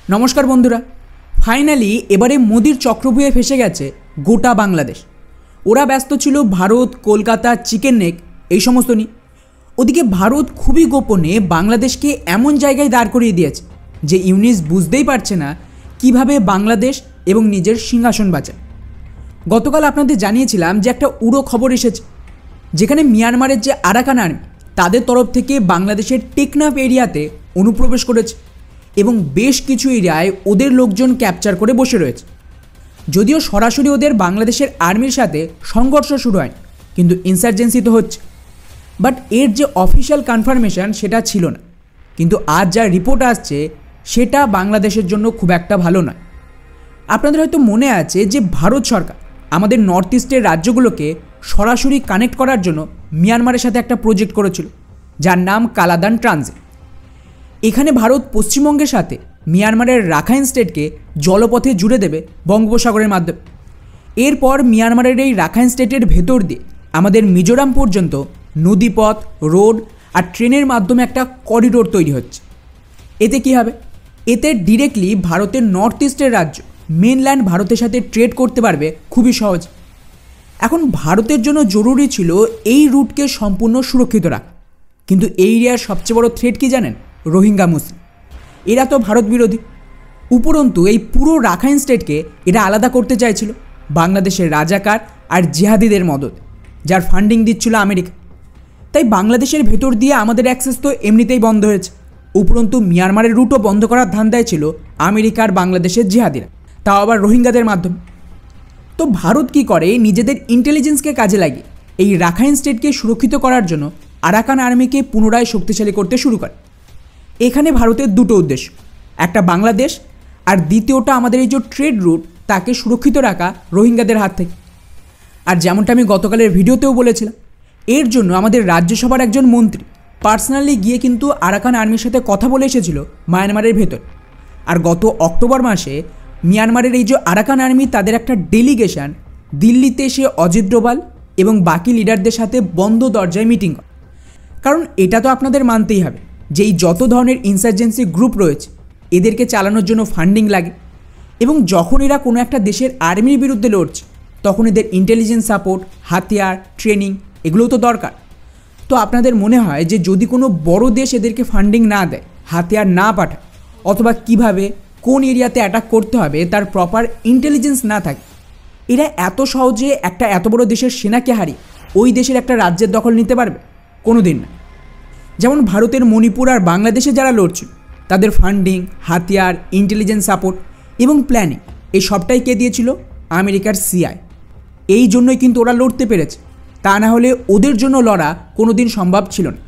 নমস্কার বন্ধুরা, ফাইনালি এবারে মোদির চক্রভুয়ে ফেসে গেছে গোটা বাংলাদেশ। ওরা ব্যস্ত ছিল ভারত, কলকাতা, চিকেন নেক এই সমস্ত নিয়ে। ওদিকে ভারত খুবই গোপনে বাংলাদেশকে এমন জায়গায় দাঁড় করিয়ে দিয়েছে যে ইউনিস বুঝতেই পারছে না কিভাবে বাংলাদেশ এবং নিজের সিংহাসন বাঁচায়। গতকাল আপনাদের জানিয়েছিলাম যে একটা উড়ো খবর এসেছে, যেখানে মিয়ানমারের যে আরাকান আর্মি তাদের তরফ থেকে বাংলাদেশের টেকনাফ এরিয়াতে অনুপ্রবেশ করেছে এবং বেশ কিছু এরিয়ায় ওদের লোকজন ক্যাপচার করে বসে রয়েছে। যদিও সরাসরি ওদের বাংলাদেশের আর্মির সাথে সংঘর্ষ শুরু হয়, কিন্তু ইনসার্জেন্সি তো হচ্ছে। বাট এর যে অফিসিয়াল কনফার্মেশন সেটা ছিল না। কিন্তু আজ যা রিপোর্ট আসছে সেটা বাংলাদেশের জন্য খুব একটা ভালো নয়। আপনাদের হয়তো মনে আছে যে ভারত সরকার আমাদের নর্থ ইস্টের রাজ্যগুলোকে সরাসরি কানেক্ট করার জন্য মিয়ানমারের সাথে একটা প্রজেক্ট করেছিল, যার নাম কালাদান ট্রানজিট। এখানে ভারত পশ্চিমবঙ্গের সাথে মিয়ানমারের রাখাইন স্টেটকে জলপথে জুড়ে দেবে বঙ্গোপসাগরের মাধ্যমে। এরপর মিয়ানমারের এই রাখাইন স্টেটের ভেতর দিয়ে আমাদের মিজোরাম পর্যন্ত নদীপথ, রোড আর ট্রেনের মাধ্যমে একটা করিডোর তৈরি হচ্ছে। এতে কী হবে? এতে ডিরেক্টলি ভারতের নর্থ ইস্টের রাজ্য মেনল্যান্ড ভারতের সাথে ট্রেড করতে পারবে খুবই সহজ। এখন ভারতের জন্য জরুরি ছিল এই রুটকে সম্পূর্ণ সুরক্ষিত রাখা। কিন্তু এই এরিয়ার সবচেয়ে বড় থ্রেট কি জানেন? রোহিঙ্গা মুসলিম। এরা তো ভারত বিরোধী। উপরন্তু এই পুরো রাখাইন স্টেটকে এরা আলাদা করতে চাইছিল বাংলাদেশের রাজাকার আর জিহাদিদের মদত, যার ফান্ডিং দিচ্ছিল আমেরিকা। তাই বাংলাদেশের ভেতর দিয়ে আমাদের অ্যাক্সেস তো এমনিতেই বন্ধ হয়েছে। উপরন্তু মিয়ানমারের রুটও বন্ধ করার ধান্দায় ছিল আমেরিকার বাংলাদেশের জিহাদিরা, তাও আবার রোহিঙ্গাদের মাধ্যমে। তো ভারত কি করে? নিজেদের ইন্টেলিজেন্সকে কাজে লাগিয়ে এই রাখাইন স্টেটকে সুরক্ষিত করার জন্য আরাকান আর্মিকে পুনরায় শক্তিশালী করতে শুরু করে। এখানে ভারতের দুটো উদ্দেশ্য, একটা বাংলাদেশ আর দ্বিতীয়টা আমাদের এই যে ট্রেড রুট তাকে সুরক্ষিত রাখা রোহিঙ্গাদের হাত থেকে। আর যেমনটা আমি গতকালের ভিডিওতেও বলেছিলাম, এর জন্য আমাদের রাজ্যসভার একজন মন্ত্রী পার্সোনালি গিয়ে কিন্তু আরাকান আর্মির সাথে কথা বলে এসেছিল মায়ানমারের ভেতর। আর গত অক্টোবর মাসে মিয়ানমারের এই যে আরাকান আর্মি তাদের একটা ডেলিগেশন দিল্লিতে এসে অজিত ডোভাল এবং বাকি লিডারদের সাথে বন্ধ দরজায় মিটিং করে। কারণ এটা তো আপনাদের মানতেই হবে যে এই যত ধরনের ইনসার্জেন্সি গ্রুপ রয়েছে এদেরকে চালানোর জন্য ফান্ডিং লাগে, এবং যখন এরা কোনো একটা দেশের আর্মির বিরুদ্ধে লড়ছে তখন এদের ইন্টেলিজেন্স সাপোর্ট, হাতিয়ার, ট্রেনিং এগুলোও তো দরকার। তো আপনাদের মনে হয় যে যদি কোনো বড় দেশ এদেরকে ফান্ডিং না দেয়, হাতিয়ার না পাঠায়, অথবা কিভাবে কোন এরিয়াতে অ্যাটাক করতে হবে তার প্রপার ইন্টেলিজেন্স না থাকে, এরা এত সহজে একটা এত বড় দেশের সেনাকে হারিয়ে ওই দেশের একটা রাজ্যের দখল নিতে পারবে? কোনো দিন না। যেমন ভারতের মণিপুর আর বাংলাদেশে যারা লড়ছিল তাদের ফান্ডিং, হাতিয়ার, ইন্টেলিজেন্স সাপোর্ট এবং প্ল্যানিং এই সবটাই কে দিয়েছিল? আমেরিকার সিআই। এই জন্যই কিন্তু ওরা লড়তে পেরেছে, তা না হলে ওদের জন্য লড়া কোনো দিন সম্ভব ছিল না।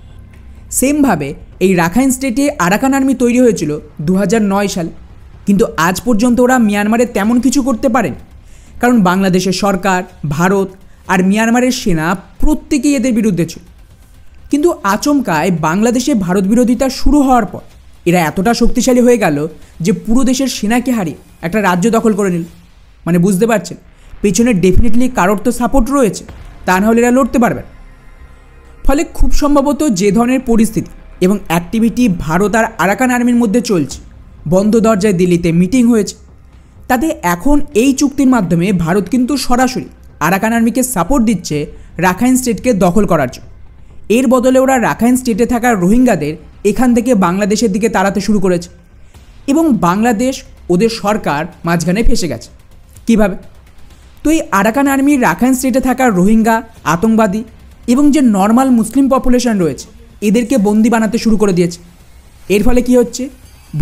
সেমভাবে এই রাখাইন স্টেটে আরাকান আর্মি তৈরি হয়েছিল 2009 সালে, কিন্তু আজ পর্যন্ত ওরা মিয়ানমারে তেমন কিছু করতে পারেন, কারণ বাংলাদেশের সরকার, ভারত আর মিয়ানমারের সেনা প্রত্যেকেই এদের বিরুদ্ধে ছিল। কিন্তু আচমকায় বাংলাদেশে ভারত বিরোধিতা শুরু হওয়ার পর এরা এতটা শক্তিশালী হয়ে গেল যে পুরো দেশের সেনাকে হারিয়ে একটা রাজ্য দখল করে নিল। মানে বুঝতে পারছেন, পেছনে ডেফিনেটলি কারোর তো সাপোর্ট রয়েছে, তা না হলে এরা লড়তে পারবে। ফলে খুব সম্ভবত যে ধরনের পরিস্থিতি এবং অ্যাক্টিভিটি ভারত আর আরাকান আর্মির মধ্যে চলছে, বন্ধ দরজায় দিল্লিতে মিটিং হয়েছে, তাতে এখন এই চুক্তির মাধ্যমে ভারত কিন্তু সরাসরি আরাকান আর্মিকে সাপোর্ট দিচ্ছে রাখাইন স্টেটকে দখল করার জন্য। এর বদলে ওরা রাখাইন স্টেটে থাকা রোহিঙ্গাদের এখান থেকে বাংলাদেশের দিকে তাড়াতে শুরু করেছে, এবং বাংলাদেশ ওদের সরকার মাঝখানে ফেসে গেছে। কিভাবে? তো এই আরাকান আর্মি রাখাইন স্টেটে থাকা রোহিঙ্গা, আতঙ্কবাদী এবং যে নর্মাল মুসলিম পপুলেশন রয়েছে এদেরকে বন্দি বানাতে শুরু করে দিয়েছে। এর ফলে কি হচ্ছে?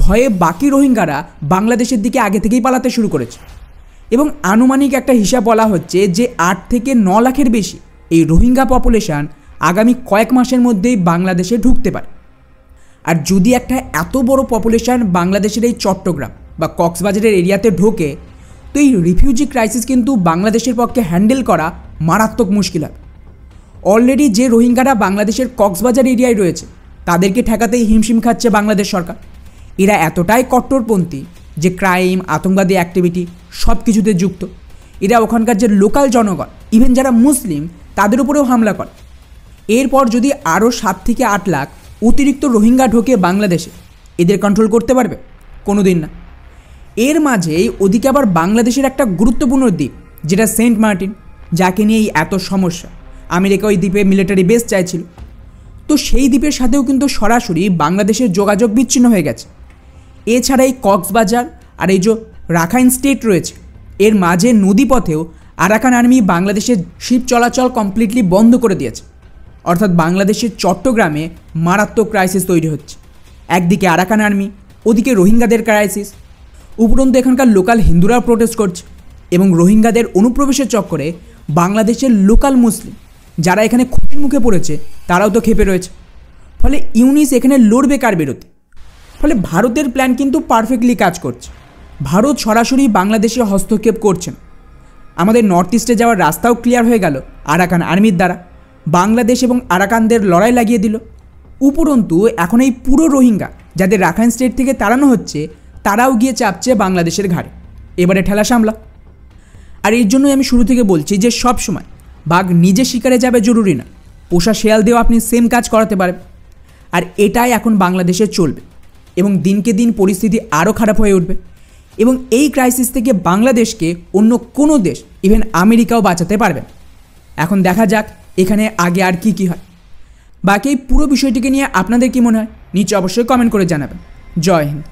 ভয়ে বাকি রোহিঙ্গারা বাংলাদেশের দিকে আগে থেকেই পালাতে শুরু করেছে, এবং আনুমানিক একটা হিসাব বলা হচ্ছে যে 8 থেকে 9 লাখের বেশি এই রোহিঙ্গা পপুলেশন আগামী কয়েক মাসের মধ্যেই বাংলাদেশে ঢুকতে পারে। আর যদি একটা এত বড় পপুলেশন বাংলাদেশের এই চট্টগ্রাম বা কক্সবাজারের এরিয়াতে ঢোকে, তো এই রিফিউজি ক্রাইসিস কিন্তু বাংলাদেশের পক্ষে হ্যান্ডেল করা মারাত্মক মুশকিল হবে। অলরেডি যে রোহিঙ্গারা বাংলাদেশের কক্সবাজার এরিয়ায় রয়েছে তাদেরকে ঠেকাতেই হিমশিম খাচ্ছে বাংলাদেশ সরকার। এরা এতটাই কট্টরপন্থী যে ক্রাইম, আতঙ্কবাদী অ্যাক্টিভিটি সব কিছুতে যুক্ত। এরা ওখানকার যে লোকাল জনগণ, ইভেন যারা মুসলিম, তাদের উপরেও হামলা করে। এরপর যদি আরও 7 থেকে 8 লাখ অতিরিক্ত রোহিঙ্গা ঢোকে বাংলাদেশে, এদের কন্ট্রোল করতে পারবে? কোনো দিন না। এর মাঝেই ওদিকে আবার বাংলাদেশের একটা গুরুত্বপূর্ণ দ্বীপ যেটা সেন্ট মার্টিন, যাকে নিয়ে এত সমস্যা। আমেরিকা ওই দ্বীপে মিলিটারি বেস চাইছিল, তো সেই দ্বীপের সাথেও কিন্তু সরাসরি বাংলাদেশের যোগাযোগ বিচ্ছিন্ন হয়ে গেছে। এছাড়া এই কক্সবাজার আর এই যে রাখাইন স্টেট রয়েছে, এর মাঝে নদীপথেও আরাকান আর্মি বাংলাদেশের শিপ চলাচল কমপ্লিটলি বন্ধ করে দিয়েছে। অর্থাৎ বাংলাদেশের চট্টগ্রামে মারাত্মক ক্রাইসিস তৈরি হচ্ছে। একদিকে আরাকান আর্মি, ওদিকে রোহিঙ্গাদের ক্রাইসিস। উপরন্তু এখানকার লোকাল হিন্দুরাও প্রোটেস্ট করছে এবং রোহিঙ্গাদের অনুপ্রবেশের চক্করে বাংলাদেশের লোকাল মুসলিম যারা এখানে ক্ষতির মুখে পড়েছে তারাও তো ক্ষেপে রয়েছে। ফলে ইউনিস এখানে লড়বে কার বিরুদ্ধে? ফলে ভারতের প্ল্যান কিন্তু পারফেক্টলি কাজ করছে। ভারত সরাসরি বাংলাদেশে হস্তক্ষেপ করছে না। আমাদের নর্থ ইস্টে যাওয়ার রাস্তাও ক্লিয়ার হয়ে গেল আরাকান আর্মির দ্বারা। বাংলাদেশ এবং আরাকানদের লড়াই লাগিয়ে দিল। উপরন্তু এখন এই পুরো রোহিঙ্গা যাদের রাখাইন স্টেট থেকে তাড়ানো হচ্ছে তারাও গিয়ে চাপছে বাংলাদেশের ঘাড়ে। এবারে ঠেলা সামলা। আর এর জন্যই আমি শুরু থেকে বলছি যে সব সময় বাঘ নিজে শিকারে যাবে জরুরি না, পোষা শেয়াল দিয়েও আপনি সেম কাজ করাতে পারবেন। আর এটাই এখন বাংলাদেশে চলবে এবং দিনকে দিন পরিস্থিতি আরও খারাপ হয়ে উঠবে এবং এই ক্রাইসিস থেকে বাংলাদেশকে অন্য কোনো দেশ, ইভেন আমেরিকাও বাঁচাতে পারবে। এখন দেখা যাক এখানে আগে আর কি হয়। বাকি এই পুরো বিষয়টিকে নিয়ে আপনাদের কি মনে হয় নিচে অবশ্যই কমেন্ট করে জানাবেন। জয় হিন্দ।